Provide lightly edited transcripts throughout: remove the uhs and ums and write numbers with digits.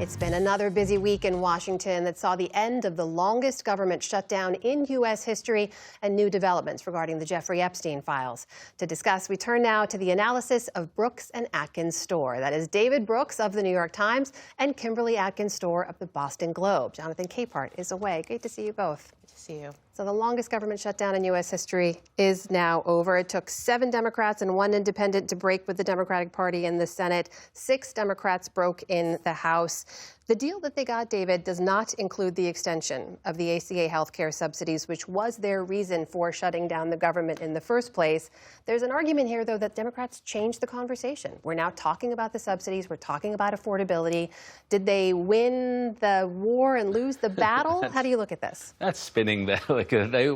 It's been another busy week in Washington that saw the end of the longest government shutdown in U.S. history and new developments regarding the Jeffrey Epstein files. To discuss, we turn now to the analysis of Brooks and Atkins Storr. That is David Brooks of the New York Times and Kimberly Atkins Storr of the Boston Globe. Jonathan Capehart is away. Great to see you both. Good to see you. So the longest government shutdown in U.S. history is now over. It took 7 Democrats and 1 independent to break with the Democratic Party in the Senate. 6 Democrats broke in the House. The deal that they got, David, does not include the extension of the ACA health care subsidies, which was their reason for shutting down the government in the first place. There's an argument here, though, that Democrats changed the conversation. We're now talking about the subsidies. We're talking about affordability. Did they win the war and lose the battle? How do you look at this? That's spinning that.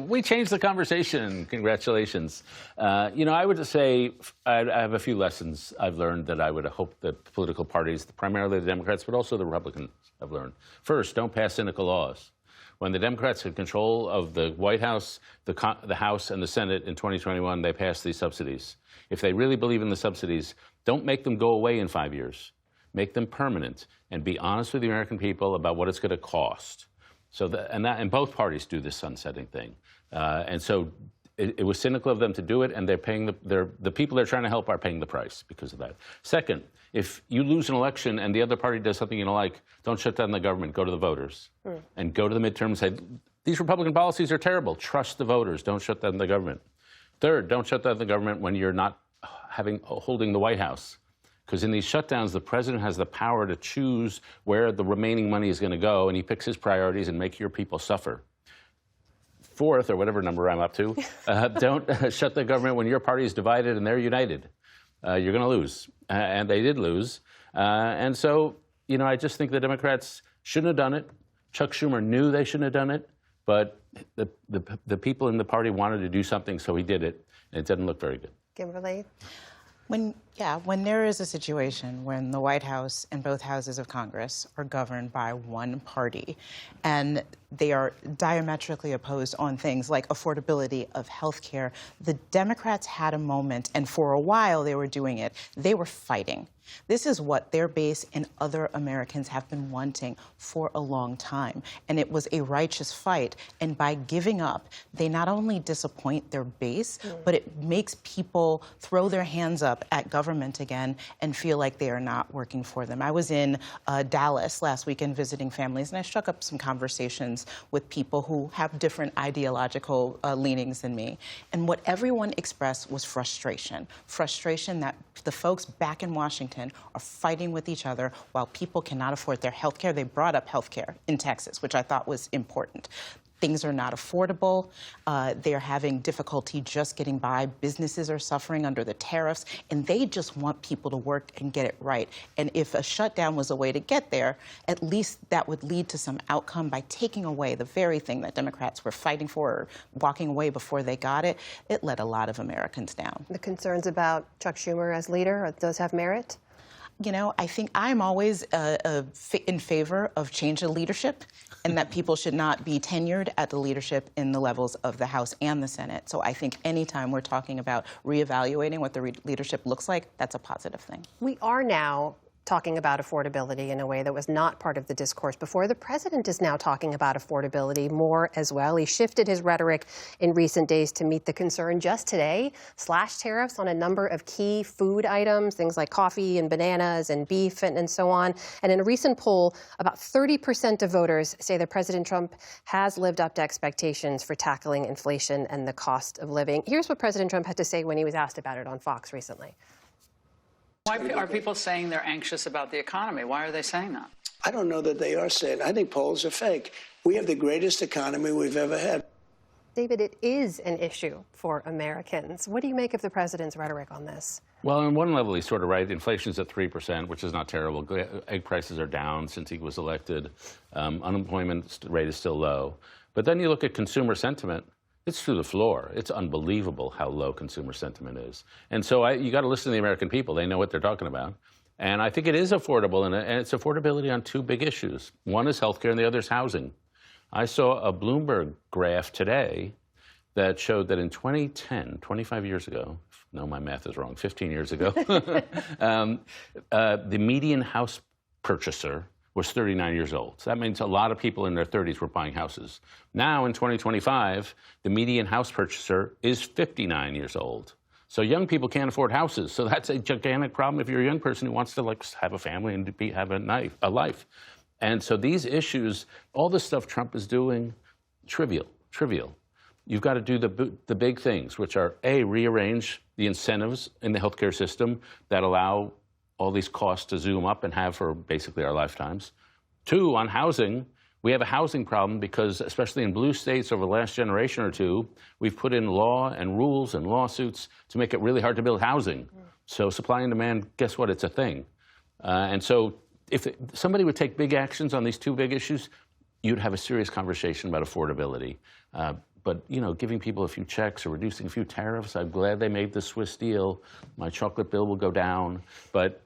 We changed the conversation. Congratulations. I would just say I have a few lessons I've learned that I would hope that political parties, primarily the Democrats, but also the Republicans, have learned. First, don't pass cynical laws. When the Democrats had control of the White House, the House, and the Senate in 2021, they passed these subsidies. If they really believe in the subsidies, don't make them go away in 5 years. Make them permanent and be honest with the American people about what it's going to cost. And both parties do this sunsetting thing. And so it was cynical of them to do it, and they're paying the people they're trying to help are paying the price because of that. Second, if you lose an election and the other party does something you don't like, don't shut down the government. Go to the voters and go to the midterm and say, these Republican policies are terrible. Trust the voters. Don't shut down the government. Third, don't shut down the government when you're not holding the White House. Because in these shutdowns, the president has the power to choose where the remaining money is going to go, and he picks his priorities and make your people suffer. Fourth, or whatever number I'm up to, don't shut the government when your party is divided and they're united. You're going to lose. And they did lose. And so, I just think the Democrats shouldn't have done it. Chuck Schumer knew they shouldn't have done it, but the people in the party wanted to do something, so he did it, and it didn't look very good. Kimberly? When there is a situation when the White House and both houses of Congress are governed by one party and they are diametrically opposed on things like affordability of health care, the Democrats had a moment, and for a while they were doing it. They were fighting. This is what their base and other Americans have been wanting for a long time. And it was a righteous fight. And by giving up, they not only disappoint their base, but it makes people throw their hands up at government again and feel like they are not working for them. I was in Dallas last weekend visiting families, and I struck up some conversations with people who have different ideological leanings than me. And what everyone expressed was frustration. Frustration that the folks back in Washington are fighting with each other while people cannot afford their health care. They brought up health care in Texas, which I thought was important. Things are not affordable. They're having difficulty just getting by. Businesses are suffering under the tariffs, and they just want people to work and get it right. And if a shutdown was a way to get there, at least that would lead to some outcome by taking away the very thing that Democrats were fighting for or walking away before they got it. It let a lot of Americans down. The concerns about Chuck Schumer as leader, does have merit? I think I'm always in favor of change of leadership and that people should not be tenured at the leadership in the levels of the House and the Senate. So I think anytime we're talking about reevaluating what the leadership looks like, that's a positive thing. We are now talking about affordability in a way that was not part of the discourse before. The president is now talking about affordability more as well. He shifted his rhetoric in recent days to meet the concern. Just today, slashed tariffs on a number of key food items, things like coffee and bananas and beef and so on. And in a recent poll, about 30% of voters say that President Trump has lived up to expectations for tackling inflation and the cost of living. Here's what President Trump had to say when he was asked about it on Fox recently. Why are people saying they're anxious about the economy? Why are they saying that? I don't know that they are saying. I think polls are fake. We have the greatest economy we've ever had. David, it is an issue for Americans. What do you make of the president's rhetoric on this? Well, on one level, he's sort of right. Inflation's at 3%, which is not terrible. Egg prices are down since he was elected. Unemployment rate is still low. But then you look at consumer sentiment. It's through the floor. It's unbelievable how low consumer sentiment is. And so you got to listen to the American people. They know what they're talking about. And I think it is affordable, and it's affordability on 2 big issues. One is healthcare and the other is housing. I saw a Bloomberg graph today that showed that in 2010, 25 years ago, no, my math is wrong, 15 years ago, the median house purchaser was 39 years old. So that means a lot of people in their 30s were buying houses. Now in 2025, the median house purchaser is 59 years old. So young people can't afford houses. So that's a gigantic problem if you're a young person who wants to like have a family and have a life. And so these issues, all the stuff Trump is doing, trivial. You've got to do the big things, which are A, rearrange the incentives in the healthcare system that allow all these costs to zoom up and have for basically our lifetimes. 2, on housing, we have a housing problem because, especially in blue states over the last generation or two, we've put in law and rules and lawsuits to make it really hard to build housing. So supply and demand, guess what? It's a thing. And so if somebody would take big actions on these 2 big issues, you'd have a serious conversation about affordability. But, you know, giving people a few checks or reducing a few tariffs, I'm glad they made the Swiss deal. My chocolate bill will go down. But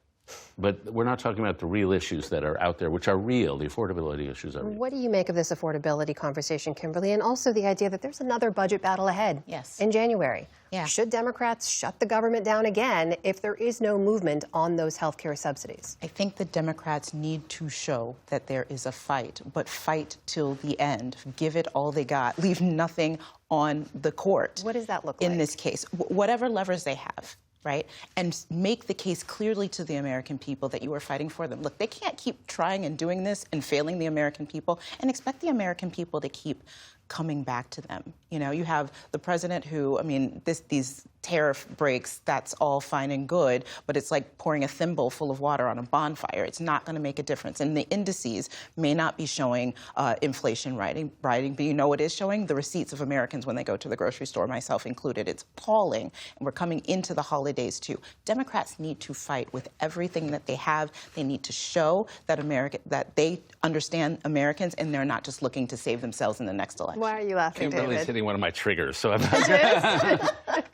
we're not talking about the real issues that are out there, which are real. The affordability issues are real. What do you make of this affordability conversation, Kimberly, and also the idea that there's another budget battle ahead in January? Yeah. Should Democrats shut the government down again if there is no movement on those health care subsidies? I think the Democrats need to show that there is a fight, but fight till the end. Give it all they got. Leave nothing on the court. What does that look like? In this case, whatever levers they have. Right? And make the case clearly to the American people that you are fighting for them. Look, they can't keep trying and doing this and failing the American people and expect the American people to keep coming back to them. You know, you have the president who, I mean, these tariff breaks, that's all fine and good, but it's like pouring a thimble full of water on a bonfire. It's not going to make a difference. And the indices may not be showing inflation rising, but you know what is showing? The receipts of Americans when they go to the grocery store, myself included. It's appalling. And we're coming into the holidays, too. Democrats need to fight with everything that they have. They need to show that that they understand Americans and they're not just looking to save themselves in the next election. Why are you laughing, Kimberly's David? hitting one of my triggers, so I'm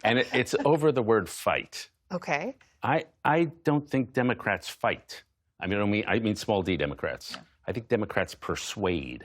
and it's over the word fight. Okay. I don't think Democrats fight. I mean small d Democrats. Yeah. I think Democrats persuade.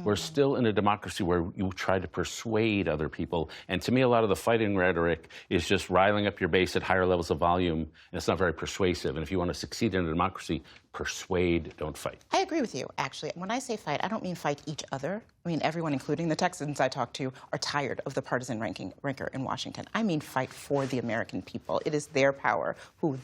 We're still in a democracy where you try to persuade other people. And to me, a lot of the fighting rhetoric is just riling up your base at higher levels of volume, and it's not very persuasive. And if you want to succeed in a democracy, persuade, don't fight. I agree with you, actually. When I say fight, I don't mean fight each other. I mean, everyone, including the Texans I talk to, are tired of the partisan rancor in Washington. I mean fight for the American people. It is their power who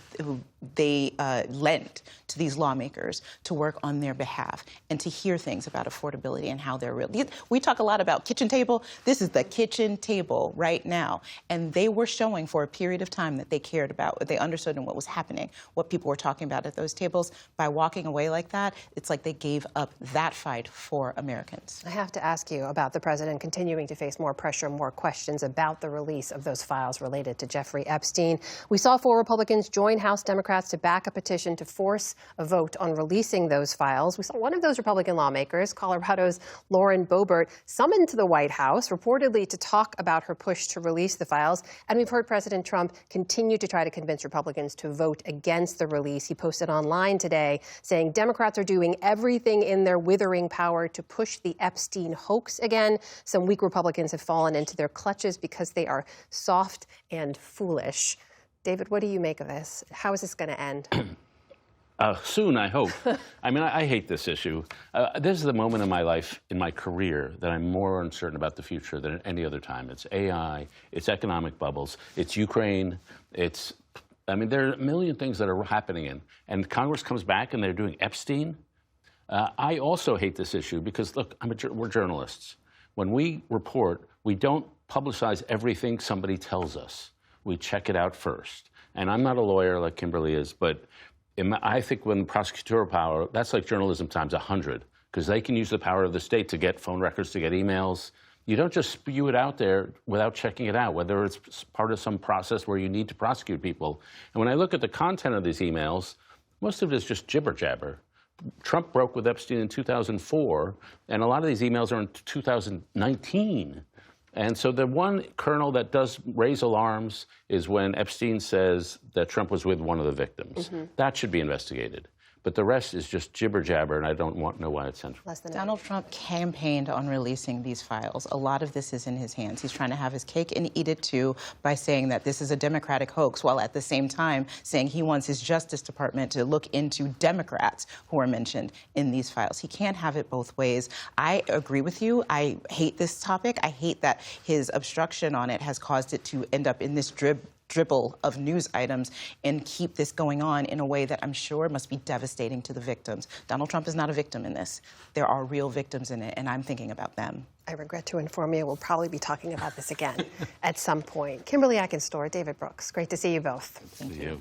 they lent to these lawmakers to work on their behalf and to hear things about affordability and how they're real. We talk a lot about kitchen table. This is the kitchen table right now. And they were showing for a period of time that they cared about what they understood and what was happening, what people were talking about at those tables. By walking away like that, it's like they gave up that fight for Americans. I have to ask you about the president continuing to face more pressure, more questions about the release of those files related to Jeffrey Epstein. We saw 4 Republicans join House Democrats to back a petition to force a vote on releasing those files. We saw one of those Republican lawmakers, Colorado's Lauren Boebert, summoned to the White House, reportedly to talk about her push to release the files. And we've heard President Trump continue to try to convince Republicans to vote against the release. He posted online today saying Democrats are doing everything in their withering power to push the Epstein hoax again. Some weak Republicans have fallen into their clutches because they are soft and foolish. David, what do you make of this? How is this going to end? Soon, I hope. I mean, I hate this issue. This is the moment in my life, in my career, that I'm more uncertain about the future than at any other time. It's AI, it's economic bubbles, it's Ukraine, I mean, there are a million things that are happening and Congress comes back and they're doing Epstein. I also hate this issue because, look, we're journalists. When we report, we don't publicize everything somebody tells us. We check it out first. And I'm not a lawyer like Kimberly is, but I think when prosecutorial power, that's like journalism times 100, because they can use the power of the state to get phone records, to get emails. You don't just spew it out there without checking it out, whether it's part of some process where you need to prosecute people. And when I look at the content of these emails, most of it is just jibber-jabber. Trump broke with Epstein in 2004, and a lot of these emails are in 2019. And so the one kernel that does raise alarms is when Epstein says that Trump was with one of the victims. That should be investigated. But the rest is just jibber jabber, and I don't know why it's central. Less than Donald Trump campaigned on releasing these files. A lot of this is in his hands. He's trying to have his cake and eat it too by saying that this is a Democratic hoax, while at the same time saying he wants his Justice Department to look into Democrats who are mentioned in these files. He can't have it both ways. I agree with you. I hate this topic. I hate that his obstruction on it has caused it to end up in this dribble of news items and keep this going on in a way that I'm sure must be devastating to the victims. Donald Trump is not a victim in this. There are real victims in it, and I'm thinking about them. I regret to inform you we'll probably be talking about this again at some point. Kimberly Ackenstor, David Brooks, great to see you both. Thank you.